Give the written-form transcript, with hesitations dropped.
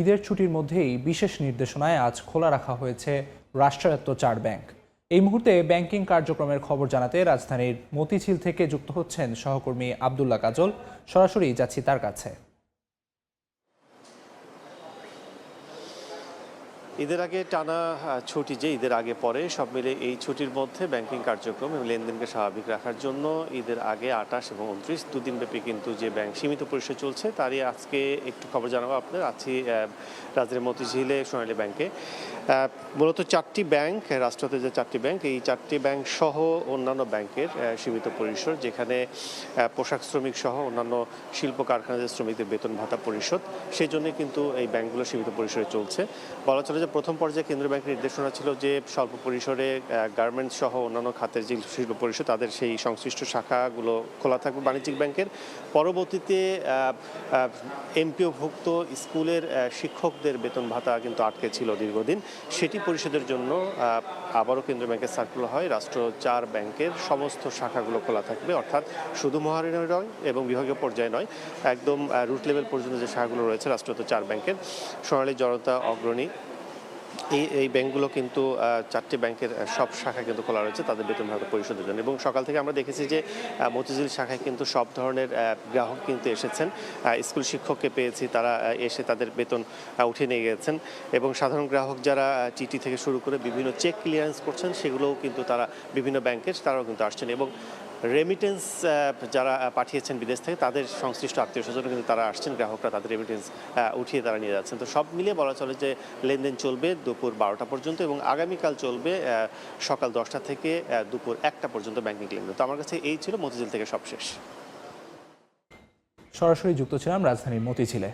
ঈদের ছুটির মধ্যেই বিশেষ নির্দেশনায় আজ খোলা রাখা হয়েছে রাষ্ট্রায়ত্ত 4 ব্যাংক। এই মুহূর্তে ব্যাংকিং কার্যক্রমের খবর জানাতে রাজধানীর মতিঝিল থেকে যুক্ত হচ্ছেন সহকর্মী আব্দুল্লাহ কাজল। সরাসরি যাচ্ছি তার কাছে। ঈদের আগে টানা ছুটি যে ঈদের আগে পরে সব মিলে এই ছুটির মধ্যে ব্যাংকিং কার্যক্রম এবং লেনদেনকে স্বাভাবিক রাখার জন্য ঈদের আগে 28 এবং 29 দুদিনব্যাপী কিন্তু যে ব্যাংক সীমিত পরিসরে চলছে তারই আজকে একটু খবর জানাবো আপনার। আছি রাজধানীর মতিঝিলে সোনালী ব্যাংকে। মূলত 4টি ব্যাংক, রাষ্ট্রতে যে 4টি ব্যাংক, এই 4টি ব্যাংক সহ অন্যান্য ব্যাংকের সীমিত পরিসর, যেখানে পোশাক শ্রমিক সহ অন্যান্য শিল্প কারখানাদের শ্রমিকদের বেতন ভাতা পরিশোধ, সেই জন্য কিন্তু এই ব্যাংকগুলো সীমিত পরিসরে চলছে। বলা চলে যে প্রথম পর্যায়ে কেন্দ্রীয় ব্যাংকের নির্দেশনা ছিল যে স্বল্প পরিসরে গার্মেন্টস সহ অন্যান্য খাতের যে শিল্প পরিষদ তাদের সেই সংশ্লিষ্ট শাখাগুলো খোলা থাকবে বাণিজ্যিক ব্যাংকের। পরবর্তীতে এমপিওভুক্ত স্কুলের শিক্ষকদের বেতন ভাতা কিন্তু আটকে ছিল দীর্ঘদিন, সেটি পরিশোধের জন্য আবারও কেন্দ্রীয় ব্যাংকের সার্কুলার হয়, রাষ্ট্র 4 ব্যাংকের সমস্ত শাখাগুলো খোলা থাকবে, অর্থাৎ শুধু মহানগর নয় এবং বিভাগীয় পর্যায়ে নয়, একদম রুট লেভেল পর্যন্ত যে শাখাগুলো রয়েছে রাষ্ট্রত 4 ব্যাংকের। সোনালী, জনতা, অগ্রণী, এই ব্যাংকগুলো কিন্তু 4টি ব্যাংকের সব শাখা কিন্তু খোলা রয়েছে তাদের বেতন ভাতা পরিশোধের জন্য। এবং সকাল থেকে আমরা দেখেছি যে মতিঝিল শাখায় কিন্তু সব ধরনের গ্রাহক কিন্তু এসেছেন। স্কুল শিক্ষককে পেয়েছি, তারা এসে তাদের বেতন উঠিয়ে নিয়ে গেছেন, এবং সাধারণ গ্রাহক যারা টিটি থেকে শুরু করে বিভিন্ন চেক ক্লিয়ারেন্স করছেন সেগুলোও কিন্তু তারা বিভিন্ন ব্যাংকের তারাও কিন্তু আসছেন। এবং রেমিটেন্স যারা পাঠিয়েছেন বিদেশ থেকে তাদের সংশ্লিষ্ট আত্মীয় স্বজন কিন্তু তারা আসছেন, গ্রাহকরা তাদের রেমিটেন্স উঠিয়ে তারা নিয়ে যাচ্ছেন। তো সব মিলিয়ে বলা চলে যে লেনদেন চলবে দুপুর 12টা পর্যন্ত এবং আগামীকাল চলবে সকাল 10টা থেকে দুপুর 1টা পর্যন্ত ব্যাংকিং লেনদেন। তো আমার কাছে এই ছিল মতিঝিল থেকে সবশেষ। সরাসরি যুক্ত ছিলাম রাজধানীর মতিঝিলে।